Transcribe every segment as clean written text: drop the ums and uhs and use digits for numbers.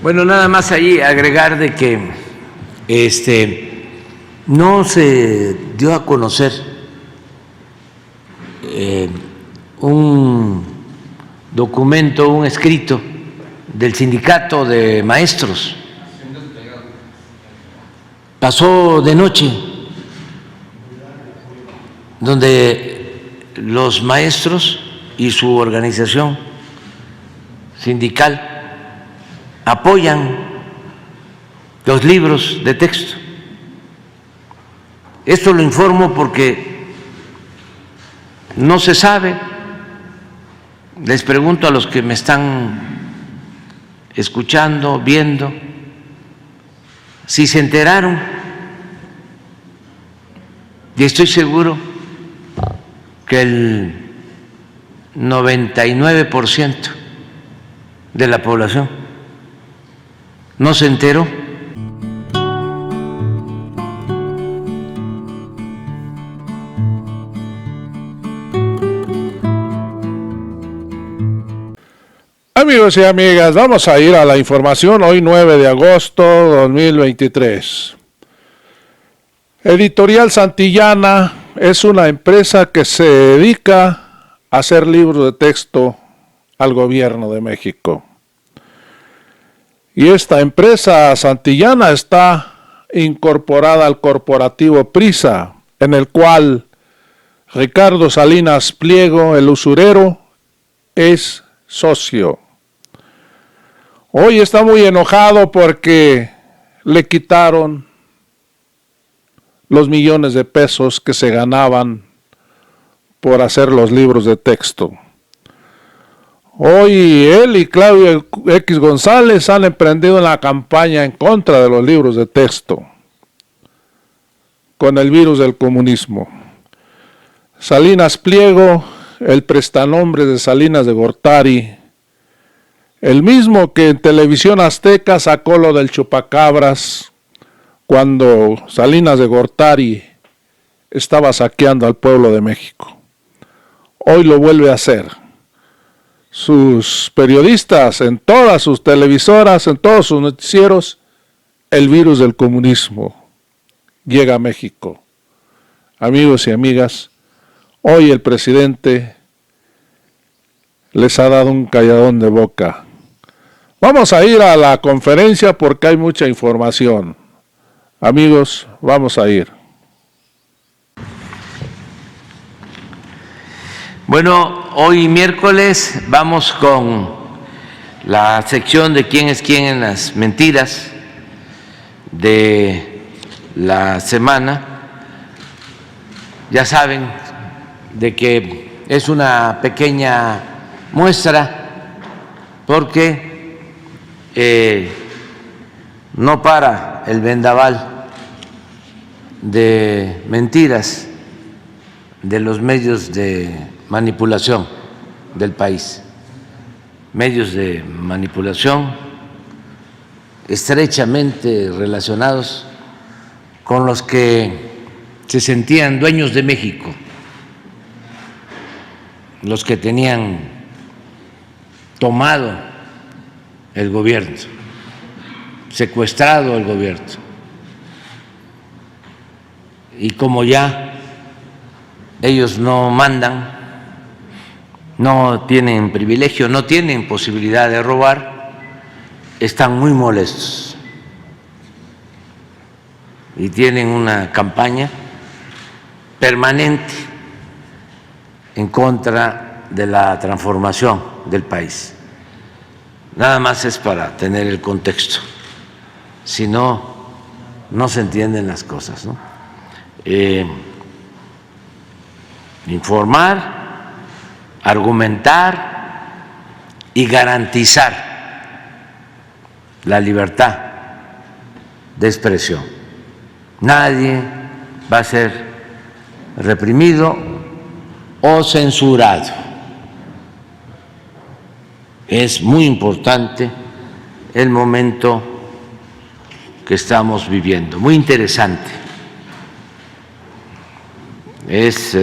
Bueno, nada más ahí agregar de que no se dio a conocer un documento, un escrito del sindicato de maestros. Pasó de noche, donde los maestros y su organización sindical apoyan los libros de texto. Esto lo informo porque no se sabe. Les pregunto a los que me están escuchando, viendo, si se enteraron, y estoy seguro que el 99% de la población no se enteró. Amigos y amigas, vamos a ir a la información hoy 9 de agosto 2023. Editorial Santillana es una empresa que se dedica a hacer libros de texto al gobierno de México. Y esta empresa Santillana está incorporada al corporativo Prisa, en el cual Ricardo Salinas Pliego, el usurero, es socio. Hoy está muy enojado porque le quitaron los millones de pesos que se ganaban por hacer los libros de texto. Hoy él y Claudio X González han emprendido una campaña en contra de los libros de texto con el virus del comunismo. Salinas Pliego, el prestanombre de Salinas de Gortari, el mismo que en Televisión Azteca sacó lo del chupacabras cuando Salinas de Gortari estaba saqueando al pueblo de México. Hoy lo vuelve a hacer. Sus periodistas, en todas sus televisoras, en todos sus noticieros, el virus del comunismo llega a México. Amigos y amigas, hoy el presidente les ha dado un calladón de boca. Vamos a ir a la conferencia porque hay mucha información. Amigos, vamos a ir. Bueno, hoy miércoles vamos con la sección de quién es quién en las mentiras de la semana. Ya saben de que es una pequeña muestra porque no para el vendaval de mentiras de los medios de manipulación del país, medios de manipulación estrechamente relacionados con los que se sentían dueños de México, los que tenían tomado el gobierno, secuestrado el gobierno. Y como ya ellos no mandan, no tienen privilegio, no tienen posibilidad de robar, están muy molestos y tienen una campaña permanente en contra de la transformación del país. Nada más es para tener el contexto, si no, no se entienden las cosas, ¿no? Informar, argumentar y garantizar la libertad de expresión. Nadie va a ser reprimido o censurado. Es muy importante el momento que estamos viviendo, muy interesante. Es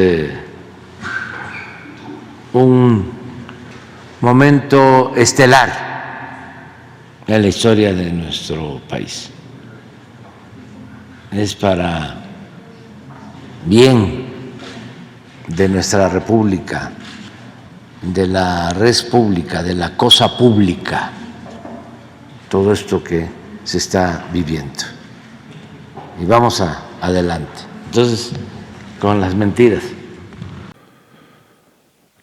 un momento estelar en la historia de nuestro país. Es para bien de nuestra república, de la res pública, de la cosa pública, todo esto que se está viviendo. Y vamos adelante. Entonces, con las mentiras.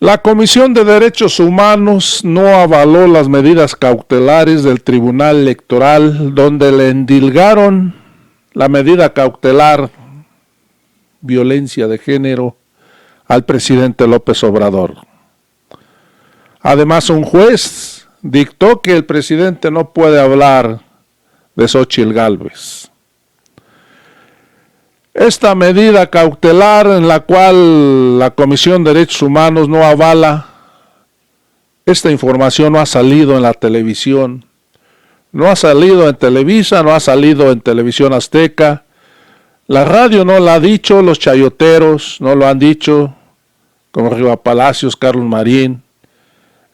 La Comisión de Derechos Humanos no avaló las medidas cautelares del Tribunal Electoral, donde le endilgaron la medida cautelar violencia de género al presidente López Obrador. Además, un juez dictó que el presidente no puede hablar de Xóchitl Gálvez. Esta medida cautelar, en la cual la Comisión de Derechos Humanos no avala, esta información no ha salido en la televisión, no ha salido en Televisa, no ha salido en Televisión Azteca, la radio no la ha dicho, los chayoteros no lo han dicho, como Riva Palacios, Carlos Marín,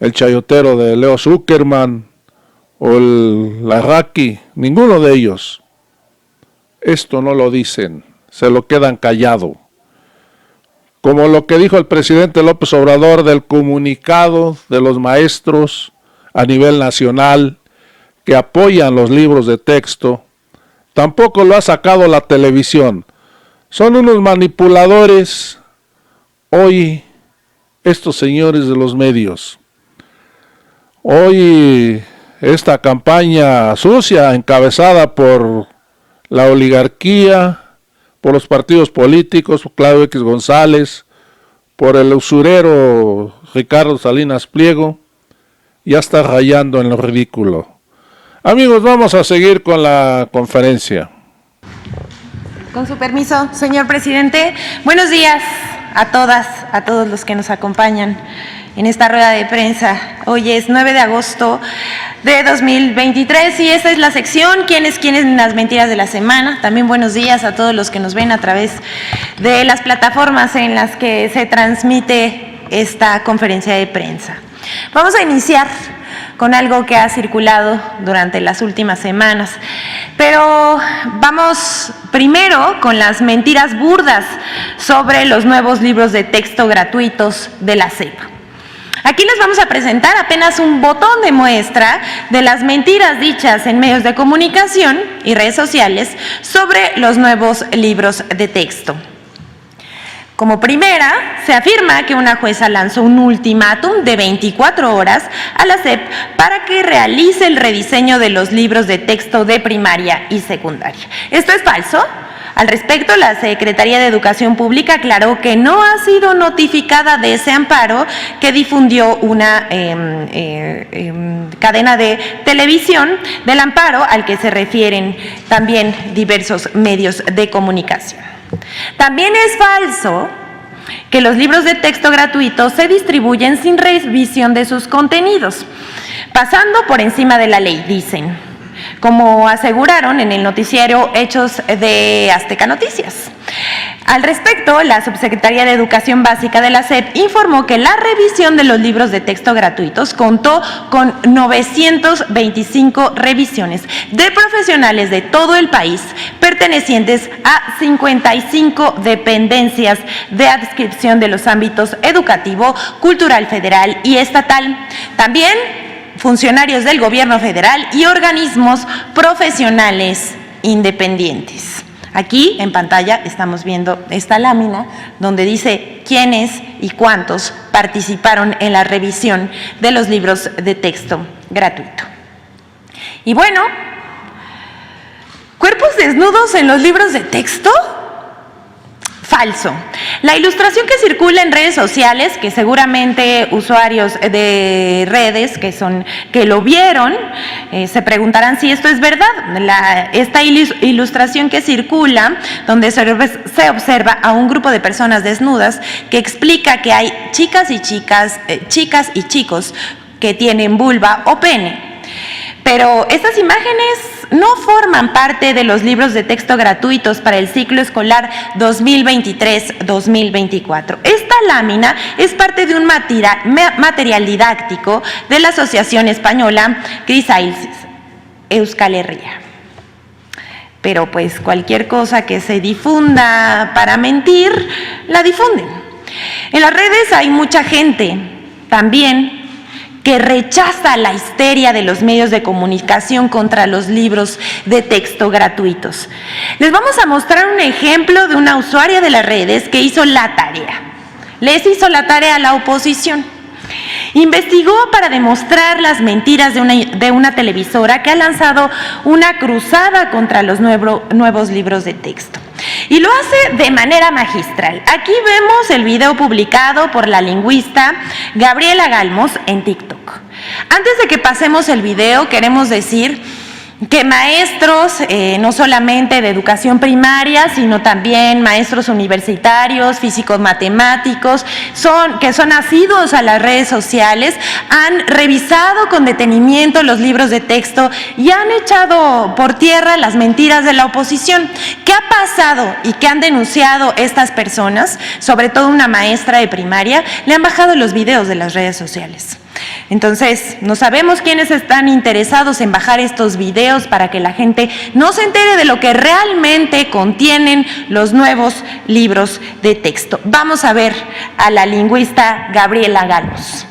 el chayotero de Leo Zuckerman o el Larraqui, ninguno de ellos. Esto no lo dicen, se lo quedan callado. Como lo que dijo el presidente López Obrador del comunicado de los maestros a nivel nacional que apoyan los libros de texto, tampoco lo ha sacado la televisión. Son unos manipuladores hoy estos señores de los medios. Hoy esta campaña sucia encabezada por la oligarquía, por los partidos políticos, por Claudio X González, por el usurero Ricardo Salinas Pliego, ya está rayando en lo ridículo. Amigos, vamos a seguir con la conferencia. Con su permiso, señor presidente. Buenos días a todas, a todos los que nos acompañan en esta rueda de prensa. Hoy es 9 de agosto de 2023 y esta es la sección ¿Quiénes en las mentiras de la semana? También buenos días a todos los que nos ven a través de las plataformas en las que se transmite esta conferencia de prensa. Vamos a iniciar con algo que ha circulado durante las últimas semanas, pero vamos primero con las mentiras burdas sobre los nuevos libros de texto gratuitos de la SEP. Aquí les vamos a presentar apenas un botón de muestra de las mentiras dichas en medios de comunicación y redes sociales sobre los nuevos libros de texto. Como primera, se afirma que una jueza lanzó un ultimátum de 24 horas a la SEP para que realice el rediseño de los libros de texto de primaria y secundaria. ¿Esto es falso? Al respecto, la Secretaría de Educación Pública aclaró que no ha sido notificada de ese amparo que difundió una cadena de televisión, del amparo al que se refieren también diversos medios de comunicación. También es falso que los libros de texto gratuitos se distribuyen sin revisión de sus contenidos, pasando por encima de la ley, dicen, como aseguraron en el noticiero Hechos de Azteca Noticias. Al respecto, la Subsecretaría de Educación Básica de la SEP informó que la revisión de los libros de texto gratuitos contó con 925 revisiones de profesionales de todo el país, pertenecientes a 55 dependencias de adscripción de los ámbitos educativo, cultural federal y estatal. También funcionarios del gobierno federal y organismos profesionales independientes. Aquí en pantalla estamos viendo esta lámina donde dice quiénes y cuántos participaron en la revisión de los libros de texto gratuito. Y bueno, ¿cuerpos desnudos en los libros de texto? Falso. La ilustración que circula en redes sociales, que seguramente usuarios de redes que lo vieron, se preguntarán si esto es verdad. Esta ilustración que circula, donde se observa a un grupo de personas desnudas, que explica que hay chicas y chicos que tienen vulva o pene. Pero estas imágenes no forman parte de los libros de texto gratuitos para el ciclo escolar 2023-2024. Esta lámina es parte de un material didáctico de la Asociación Española Chrysalis, Euskal Herria. Pero pues cualquier cosa que se difunda para mentir, la difunden. En las redes hay mucha gente también que rechaza la histeria de los medios de comunicación contra los libros de texto gratuitos. Les vamos a mostrar un ejemplo de una usuaria de las redes que hizo la tarea. Les hizo la tarea a la oposición. Investigó para demostrar las mentiras de una televisora que ha lanzado una cruzada contra los nuevos libros de texto. Y lo hace de manera magistral. Aquí vemos el video publicado por la lingüista Gabriela Galmos en TikTok. Antes de que pasemos el video, queremos decir que maestros, no solamente de educación primaria, sino también maestros universitarios, físicos matemáticos, que son asiduos a las redes sociales, han revisado con detenimiento los libros de texto y han echado por tierra las mentiras de la oposición. ¿Qué ha pasado y qué han denunciado estas personas? Sobre todo una maestra de primaria, le han bajado los videos de las redes sociales. Entonces, no sabemos quiénes están interesados en bajar estos videos para que la gente no se entere de lo que realmente contienen los nuevos libros de texto. Vamos a ver a la lingüista Gabriela Galmos.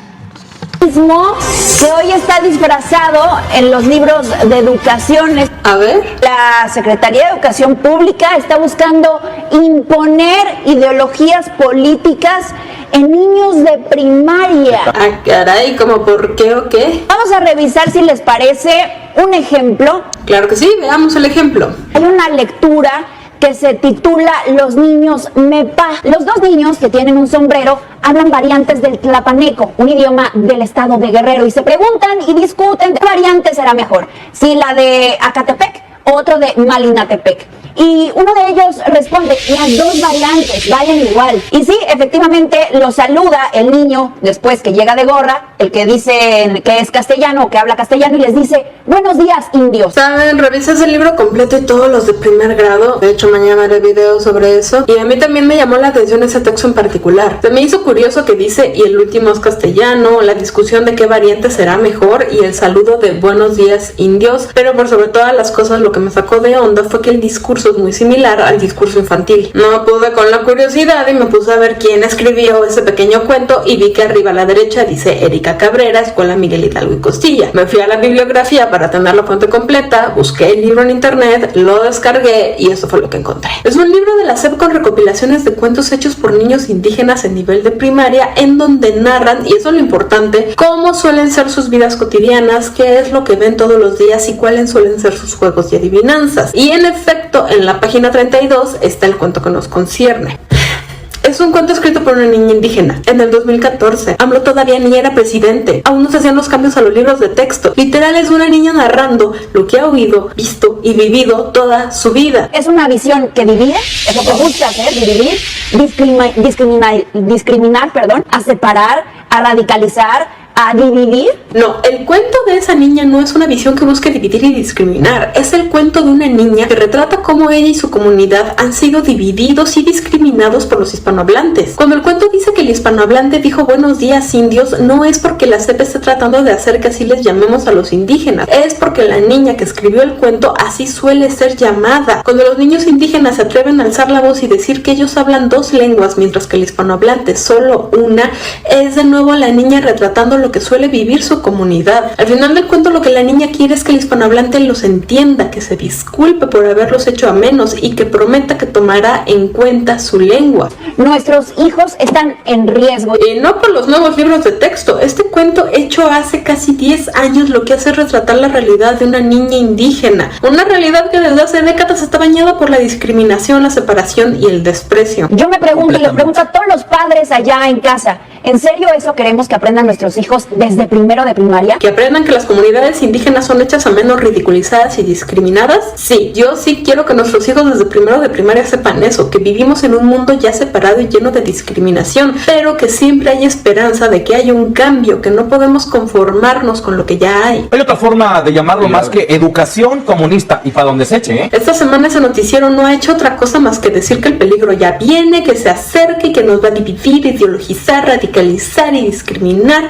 Que hoy está disfrazado en los libros de educación. A ver. La Secretaría de Educación Pública está buscando imponer ideologías políticas en niños de primaria. Ah, caray, ¿cómo por qué o qué? Vamos a revisar si les parece un ejemplo. Claro que sí, veamos el ejemplo. Hay una lectura que se titula Los niños mepa. Los dos niños que tienen un sombrero hablan variantes del tlapaneco, un idioma del estado de Guerrero, y se preguntan y discuten qué variante será mejor, si la de Acatepec o otro de Malinatepec. Y uno de ellos responde, las dos variantes valen igual. Y sí, efectivamente lo saluda el niño después que llega de gorra, el que dice que es castellano o que habla castellano, y les dice, buenos días, indios. Saben, revisas el libro completo y todos los de primer grado. De hecho, mañana haré video sobre eso. Y a mí también me llamó la atención ese texto en particular. Se me hizo curioso que dice, y el último es castellano, la discusión de qué variante será mejor y el saludo de buenos días, indios. Pero por sobre todas las cosas, lo que me sacó de onda fue que el discurso es muy similar al discurso infantil. No pude con la curiosidad y me puse a ver quién escribió ese pequeño cuento y vi que arriba a la derecha dice Erika Cabrera, Escuela Miguel Hidalgo y Costilla. Me fui a la bibliografía para tener la fuente completa, busqué el libro en internet, lo descargué y eso fue lo que encontré. Es un libro de la SEP con recopilaciones de cuentos hechos por niños indígenas en nivel de primaria, en donde narran, y eso es lo importante, cómo suelen ser sus vidas cotidianas, qué es lo que ven todos los días y cuáles suelen ser sus juegos y adivinanzas. Y en efecto, en la página 32 está el cuento que nos concierne. Es un cuento escrito por una niña indígena. En el 2014, AMLO todavía ni era presidente. Aún no se hacían los cambios a los libros de texto. Literal es una niña narrando lo que ha oído, visto y vivido toda su vida. Es una visión que divide, es lo que busca hacer, dividir, discriminar, a separar, a radicalizar, a dividir. No, el cuento de esa niña no es una visión que busque dividir y discriminar. Es el cuento de una niña que retrata cómo ella y su comunidad han sido divididos y discriminados por los hispanohablantes. Cuando el cuento dice que el hispanohablante dijo buenos días, indios, no es porque la SEP esté tratando de hacer que así les llamemos a los indígenas. Es porque la niña que escribió el cuento así suele ser llamada. Cuando los niños indígenas se atreven a alzar la voz y decir que ellos hablan dos lenguas mientras que el hispanohablante solo una, es de nuevo la niña retratando lo que suele vivir su comunidad. Al final del cuento lo que la niña quiere es que el hispanohablante los entienda, que se disculpe por haberlos hecho a menos y que prometa que tomará en cuenta su lengua. Nuestros hijos están en riesgo. Y no por los nuevos libros de texto. Este cuento hecho hace casi 10 años lo que hace es retratar la realidad de una niña indígena. Una realidad que desde hace décadas está bañada por la discriminación, la separación y el desprecio. Yo me pregunto y le pregunto a todos los padres allá en casa, ¿en serio eso queremos que aprendan nuestros hijos desde primero de primaria? ¿Que aprendan que las comunidades indígenas son hechas a menos, ridiculizadas y discriminadas? Sí, yo sí quiero que nuestros hijos desde primero de primaria sepan eso, que vivimos en un mundo ya separado y lleno de discriminación, pero que siempre hay esperanza de que haya un cambio, que no podemos conformarnos con lo que ya hay. Hay otra forma de llamarlo más que educación comunista, y para donde se eche, ¿eh? Esta semana ese noticiero no ha hecho otra cosa más que decir que el peligro ya viene, que se acerca y que nos va a dividir, ideologizar, radicalizar radicalizar y discriminar.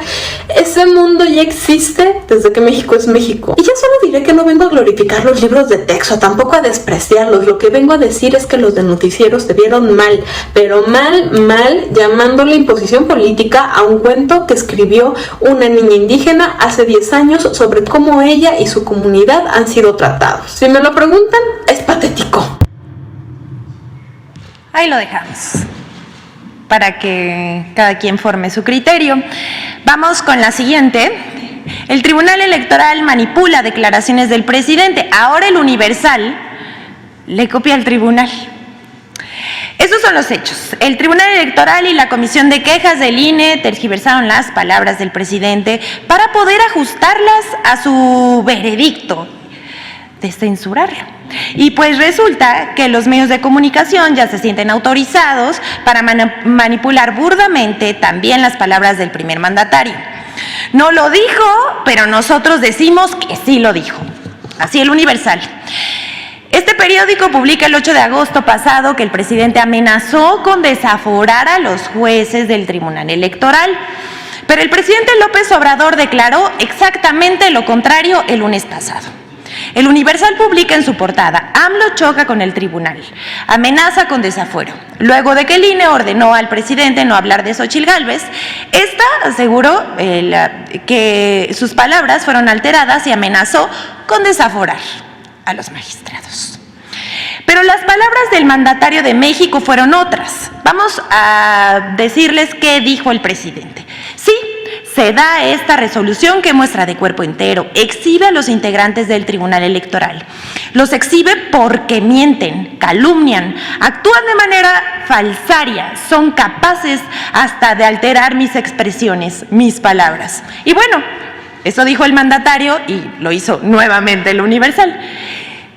Ese mundo ya existe desde que México es México. Y ya solo diré que no vengo a glorificar los libros de texto, tampoco a despreciarlos. Lo que vengo a decir es que los de noticieros se vieron mal, pero mal, llamándole imposición política a un cuento que escribió una niña indígena hace 10 años sobre cómo ella y su comunidad han sido tratados. Si me lo preguntan, es patético. Ahí lo dejamos, para que cada quien forme su criterio. Vamos con la siguiente. El Tribunal Electoral manipula declaraciones del presidente. Ahora el Universal le copia al tribunal. Esos son los hechos. El Tribunal Electoral y la Comisión de Quejas del INE tergiversaron las palabras del presidente para poder ajustarlas a su veredicto de censurarlo. Y pues resulta que los medios de comunicación ya se sienten autorizados para manipular burdamente también las palabras del primer mandatario. No lo dijo, pero nosotros decimos que sí lo dijo. Así el Universal. Este periódico publica el 8 de agosto pasado que el presidente amenazó con desaforar a los jueces del Tribunal Electoral. Pero el presidente López Obrador declaró exactamente lo contrario el lunes pasado. El Universal publica en su portada: AMLO choca con el tribunal, amenaza con desafuero. Luego de que el INE ordenó al presidente no hablar de Xóchitl Gálvez, esta aseguró que sus palabras fueron alteradas y amenazó con desaforar a los magistrados. Pero las palabras del mandatario de México fueron otras. Vamos a decirles qué dijo el presidente. Sí, se da esta resolución que muestra de cuerpo entero, exhibe a los integrantes del Tribunal Electoral. Los exhibe porque mienten, calumnian, actúan de manera falsaria, son capaces hasta de alterar mis expresiones, mis palabras. Y bueno, eso dijo el mandatario y lo hizo nuevamente el Universal.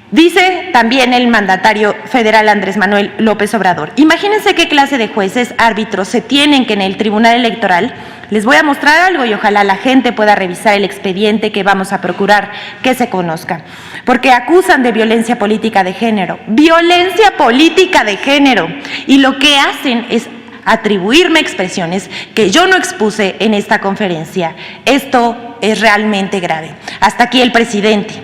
Dice también el mandatario federal Andrés Manuel López Obrador: imagínense qué clase de jueces, árbitros se tienen que en el Tribunal Electoral. Les voy a mostrar algo y ojalá la gente pueda revisar el expediente que vamos a procurar que se conozca. Porque acusan de violencia política de género. ¡Violencia política de género! Y lo que hacen es atribuirme expresiones que yo no expuse en esta conferencia. Esto es realmente grave. Hasta aquí el presidente.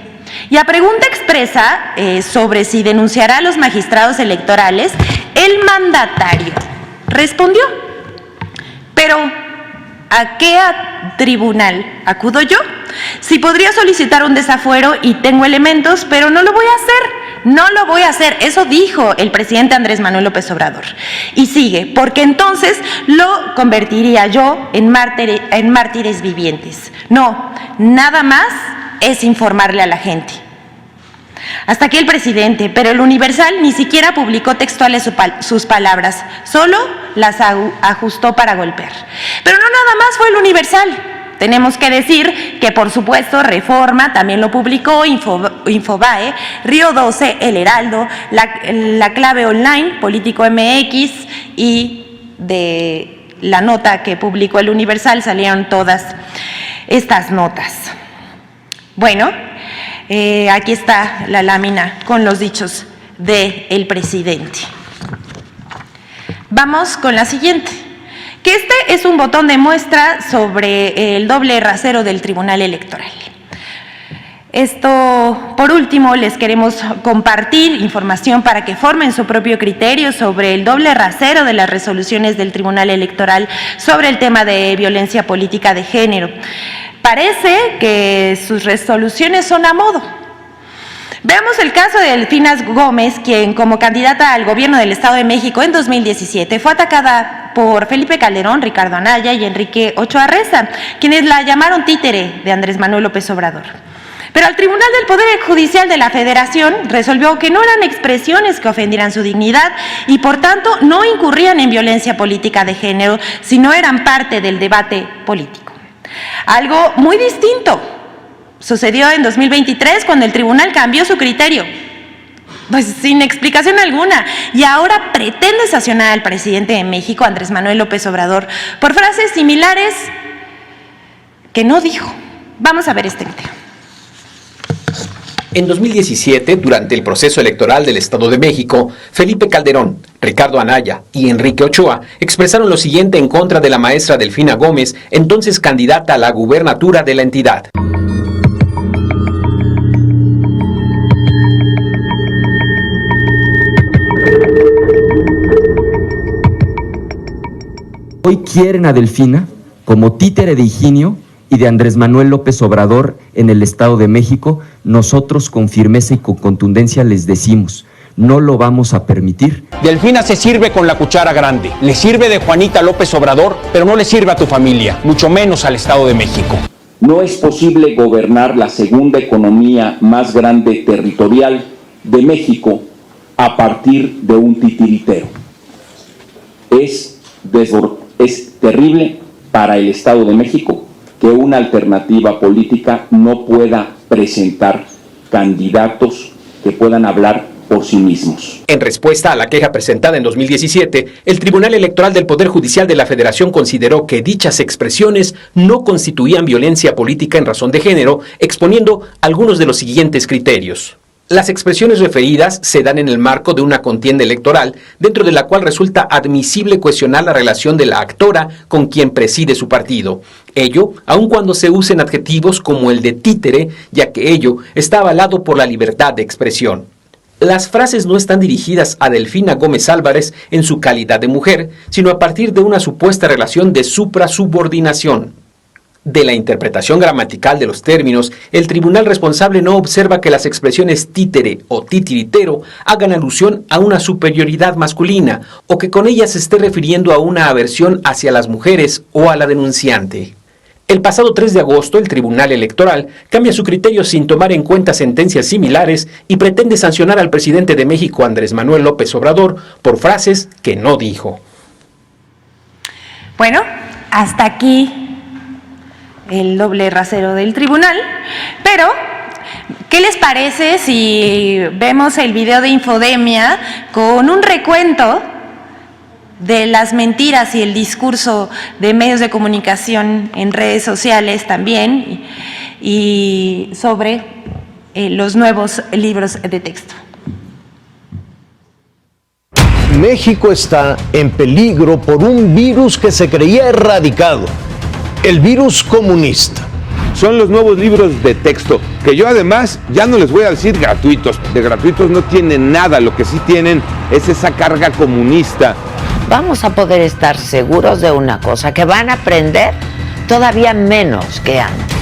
Y a pregunta expresa sobre si denunciará a los magistrados electorales, el mandatario respondió: pero ¿a qué tribunal acudo yo? Sí podría solicitar un desafuero y tengo elementos, pero no lo voy a hacer. No lo voy a hacer. Eso dijo el presidente Andrés Manuel López Obrador. Y sigue: porque entonces lo convertiría yo en mártires vivientes. No, nada más es informarle a la gente. Hasta aquí el presidente, pero el Universal ni siquiera publicó textuales sus palabras, solo las ajustó para golpear. Pero no nada más fue el Universal. Tenemos que decir que, por supuesto, Reforma también lo publicó, Infobae, Río 12, El Heraldo, La Clave Online, Político MX, y de la nota que publicó el Universal salieron todas estas notas. Bueno, aquí está la lámina con los dichos del presidente. Vamos con la siguiente, que este es un botón de muestra sobre el doble rasero del Tribunal Electoral. Esto, por último, les queremos compartir información para que formen su propio criterio sobre el doble rasero de las resoluciones del Tribunal Electoral sobre el tema de violencia política de género. Parece que sus resoluciones son a modo. Veamos el caso de Delfina Gómez, quien como candidata al gobierno del Estado de México en 2017 fue atacada por Felipe Calderón, Ricardo Anaya y Enrique Ochoa Reza, quienes la llamaron títere de Andrés Manuel López Obrador. Pero el Tribunal del Poder Judicial de la Federación resolvió que no eran expresiones que ofendieran su dignidad y por tanto no incurrían en violencia política de género, sino eran parte del debate político. Algo muy distinto sucedió en 2023 cuando el tribunal cambió su criterio, pues sin explicación alguna, y ahora pretende sancionar al presidente de México, Andrés Manuel López Obrador, por frases similares que no dijo. Vamos a ver este video. En 2017, durante el proceso electoral del Estado de México, Felipe Calderón, Ricardo Anaya y Enrique Ochoa expresaron lo siguiente en contra de la maestra Delfina Gómez, entonces candidata a la gubernatura de la entidad. Hoy quieren a Delfina como títere de Higinio y de Andrés Manuel López Obrador en el Estado de México. Nosotros con firmeza y con contundencia les decimos, no lo vamos a permitir. Delfina se sirve con la cuchara grande, le sirve de Juanita López Obrador, pero no le sirve a tu familia, mucho menos al Estado de México. No es posible gobernar la segunda economía más grande territorial de México a partir de un titiritero. Es terrible para el Estado de México que una alternativa política no pueda presentar candidatos que puedan hablar por sí mismos. En respuesta a la queja presentada en 2017, el Tribunal Electoral del Poder Judicial de la Federación consideró que dichas expresiones no constituían violencia política en razón de género, exponiendo algunos de los siguientes criterios. Las expresiones referidas se dan en el marco de una contienda electoral, dentro de la cual resulta admisible cuestionar la relación de la actora con quien preside su partido. Ello, aun cuando se usen adjetivos como el de títere, ya que ello está avalado por la libertad de expresión. Las frases no están dirigidas a Delfina Gómez Álvarez en su calidad de mujer, sino a partir de una supuesta relación de suprasubordinación. De la interpretación gramatical de los términos, el tribunal responsable no observa que las expresiones títere o titiritero hagan alusión a una superioridad masculina o que con ellas se esté refiriendo a una aversión hacia las mujeres o a la denunciante. El pasado 3 de agosto, el Tribunal Electoral cambia su criterio sin tomar en cuenta sentencias similares y pretende sancionar al presidente de México, Andrés Manuel López Obrador, por frases que no dijo. Bueno, hasta aquí el doble rasero del tribunal, pero ¿qué les parece si vemos el video de Infodemia con un recuento de las mentiras y el discurso de medios de comunicación en redes sociales también y sobre los nuevos libros de texto? México está en peligro por un virus que se creía erradicado. El virus comunista. Son los nuevos libros de texto, que yo además ya no les voy a decir gratuitos. De gratuitos no tienen nada, lo que sí tienen es esa carga comunista. Vamos a poder estar seguros de una cosa, que van a aprender todavía menos que antes,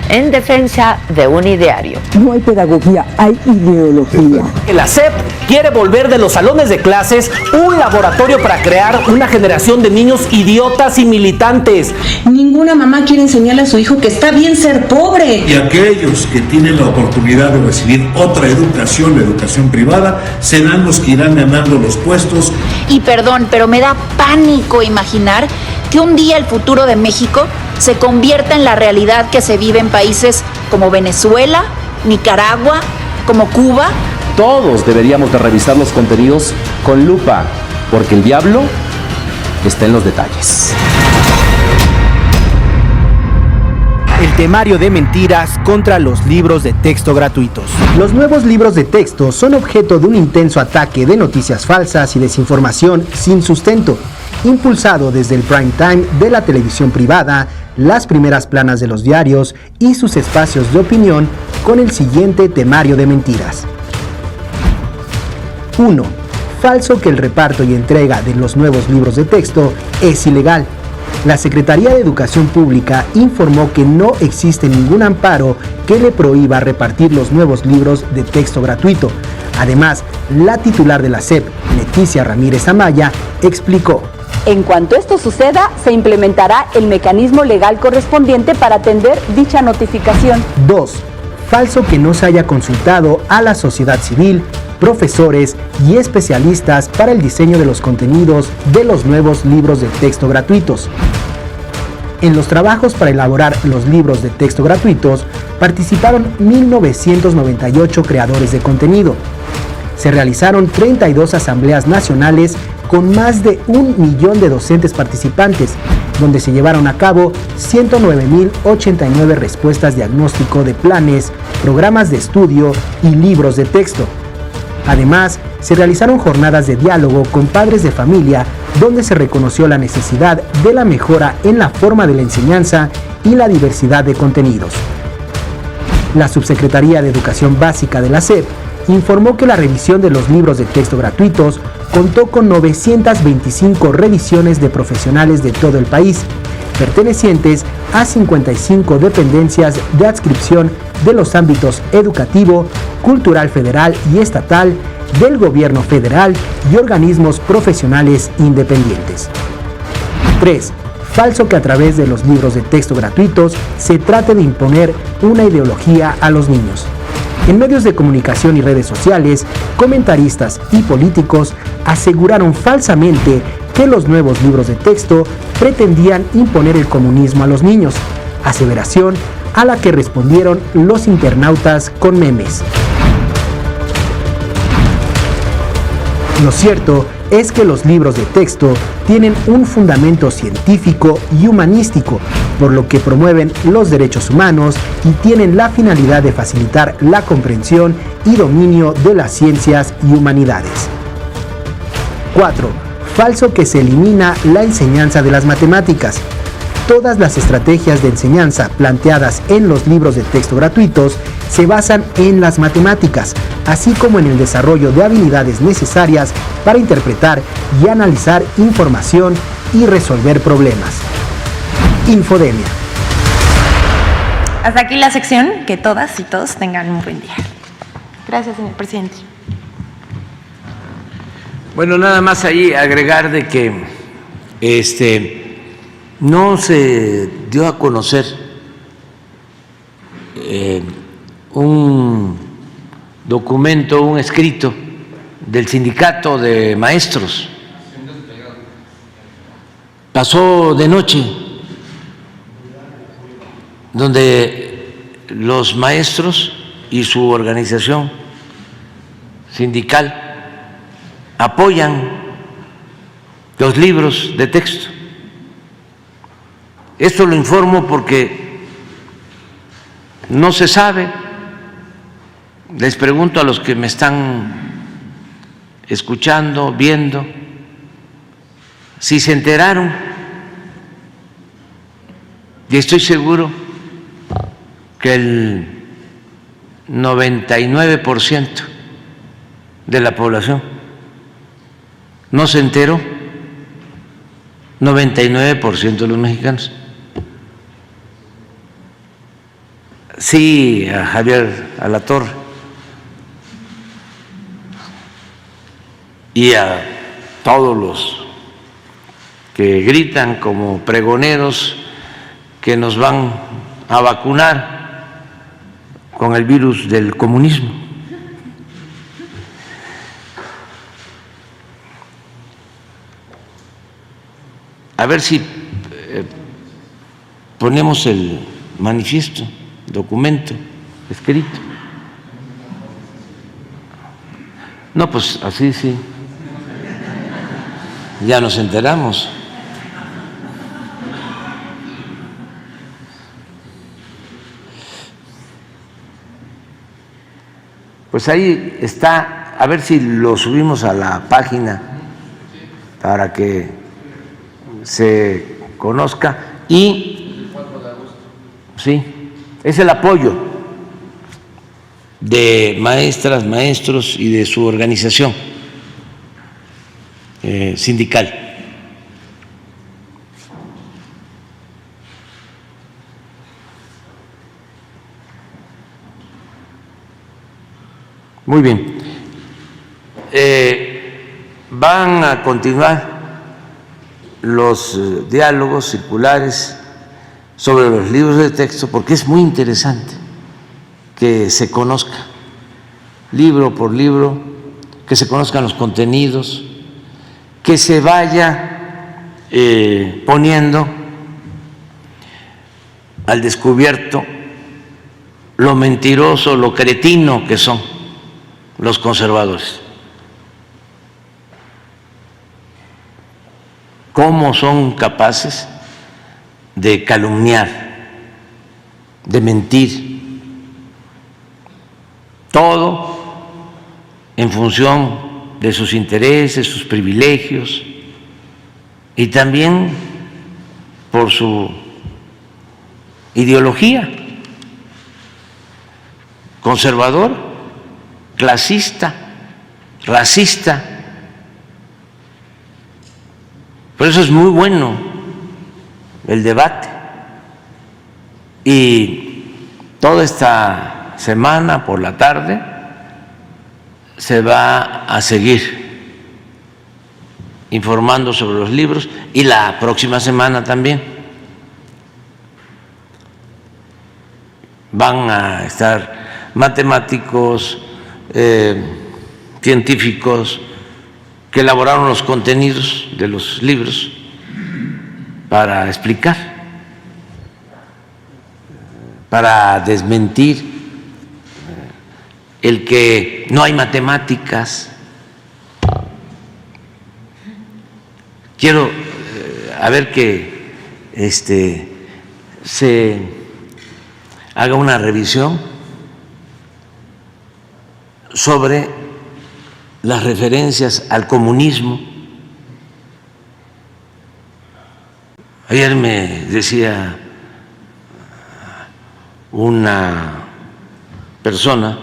en defensa de un ideario. No hay pedagogía, hay ideología. La SEP quiere volver de los salones de clases un laboratorio para crear una generación de niños idiotas y militantes. Ninguna mamá quiere enseñarle a su hijo que está bien ser pobre. Y aquellos que tienen la oportunidad de recibir otra educación, la educación privada, serán los que irán ganando los puestos. Y perdón, pero me da pánico imaginar que un día el futuro de México se convierta en la realidad que se vive en países como Venezuela, Nicaragua, como Cuba. Todos deberíamos de revisar los contenidos con lupa, porque el diablo está en los detalles. El temario de mentiras contra los libros de texto gratuitos. Los nuevos libros de texto son objeto de un intenso ataque de noticias falsas y desinformación sin sustento, impulsado desde el prime time de la televisión privada, las primeras planas de los diarios y sus espacios de opinión con el siguiente temario de mentiras. 1. Falso que el reparto y entrega de los nuevos libros de texto es ilegal. La Secretaría de Educación Pública informó que no existe ningún amparo que le prohíba repartir los nuevos libros de texto gratuito. Además, la titular de la SEP, Leticia Ramírez Amaya, explicó: en cuanto esto suceda, se implementará el mecanismo legal correspondiente para atender dicha notificación. 2. Falso que no se haya consultado a la sociedad civil, profesores y especialistas para el diseño de los contenidos de los nuevos libros de texto gratuitos. En los trabajos para elaborar los libros de texto gratuitos participaron 1.998 creadores de contenido. se realizaron 32 asambleas nacionales con más de 1 millón de docentes participantes, donde se llevaron a cabo 109.089 respuestas diagnóstico de planes, programas de estudio y libros de texto. Además, se realizaron jornadas de diálogo con padres de familia, donde se reconoció la necesidad de la mejora en la forma de la enseñanza y la diversidad de contenidos. La Subsecretaría de Educación Básica de la SEP informó que la revisión de los libros de texto gratuitos contó con 925 revisiones de profesionales de todo el país, pertenecientes a 55 dependencias de adscripción de los ámbitos educativo, cultural federal y estatal, del gobierno federal y organismos profesionales independientes. 3. Falso que a través de los libros de texto gratuitos se trate de imponer una ideología a los niños. En medios de comunicación y redes sociales, comentaristas y políticos aseguraron falsamente que los nuevos libros de texto pretendían imponer el comunismo a los niños, aseveración a la que respondieron los internautas con memes. Lo cierto es que los libros de texto tienen un fundamento científico y humanístico, por lo que promueven los derechos humanos y tienen la finalidad de facilitar la comprensión y dominio de las ciencias y humanidades. 4. Falso que se elimina la enseñanza de las matemáticas. Todas las estrategias de enseñanza planteadas en los libros de texto gratuitos se basan en las matemáticas, así como en el desarrollo de habilidades necesarias para interpretar y analizar información y resolver problemas. Infodemia. Hasta aquí la sección. Que todas y todos tengan un buen día. Gracias, señor presidente. Bueno, nada más ahí agregar de que no se dio a conocer un documento, un escrito del sindicato de maestros. Pasó de noche, donde los maestros y su organización sindical apoyan los libros de texto. Esto lo informo porque no se sabe. Les pregunto a los que me están escuchando, viendo, si se enteraron, y estoy seguro que el 99% de la población no se enteró, 99% de los mexicanos. Sí, a Javier Alatorre y a todos los que gritan como pregoneros que nos van a vacunar con el virus del comunismo. A ver si ponemos el manifiesto, documento escrito. No, pues así sí, ya nos enteramos. Pues ahí está, a ver si lo subimos a la página para que se conozca. Y sí, es el apoyo de maestras, maestros y de su organización sindical. Muy bien. Van a continuar los diálogos circulares sobre los libros de texto, porque es muy interesante que se conozca libro por libro, que se conozcan los contenidos, que se vaya poniendo al descubierto lo mentiroso, lo cretino que son los conservadores. cómo son capaces de calumniar, de mentir, todo en función de sus intereses, sus privilegios y también por su ideología conservador, clasista, racista. Por eso es muy bueno el debate. Y toda esta semana por la tarde se va a seguir informando sobre los libros y la próxima semana también van a estar matemáticos, científicos que elaboraron los contenidos de los libros para explicar, para desmentir el que no hay matemáticas. Quiero a ver que se haga una revisión sobre las referencias al comunismo. Ayer me decía una persona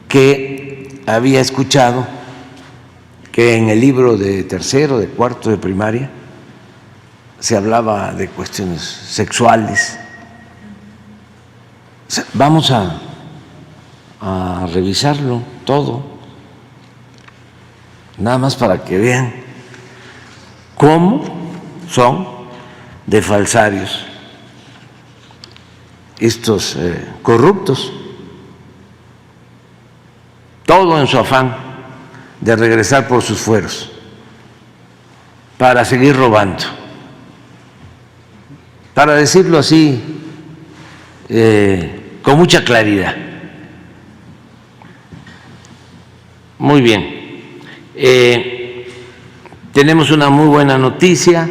que había escuchado que en el libro de tercero, de cuarto de primaria se hablaba de cuestiones sexuales. Vamos a revisarlo todo, nada más para que vean cómo son de falsarios estos corruptos, todo en su afán de regresar por sus fueros para seguir robando. Para decirlo así, con mucha claridad. Muy bien. Tenemos una muy buena noticia.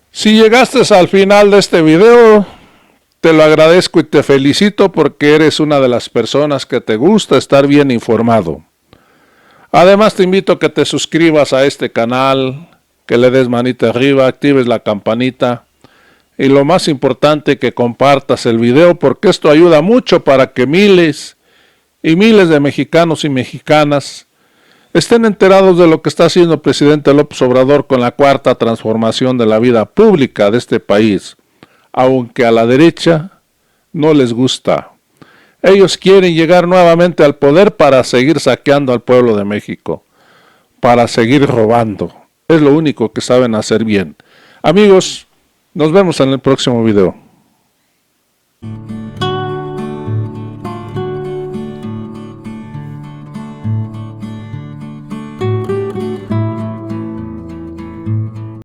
Si llegaste al final de este video, te lo agradezco y te felicito porque eres una de las personas que te gusta estar bien informado. Además te invito a que te suscribas a este canal, que le des manita arriba, actives la campanita y lo más importante, que compartas el video porque esto ayuda mucho para que miles y miles de mexicanos y mexicanas estén enterados de lo que está haciendo el presidente López Obrador con la cuarta transformación de la vida pública de este país, aunque a la derecha no les gusta. Ellos quieren llegar nuevamente al poder para seguir saqueando al pueblo de México, para seguir robando. Es lo único que saben hacer bien. Amigos, nos vemos en el próximo video.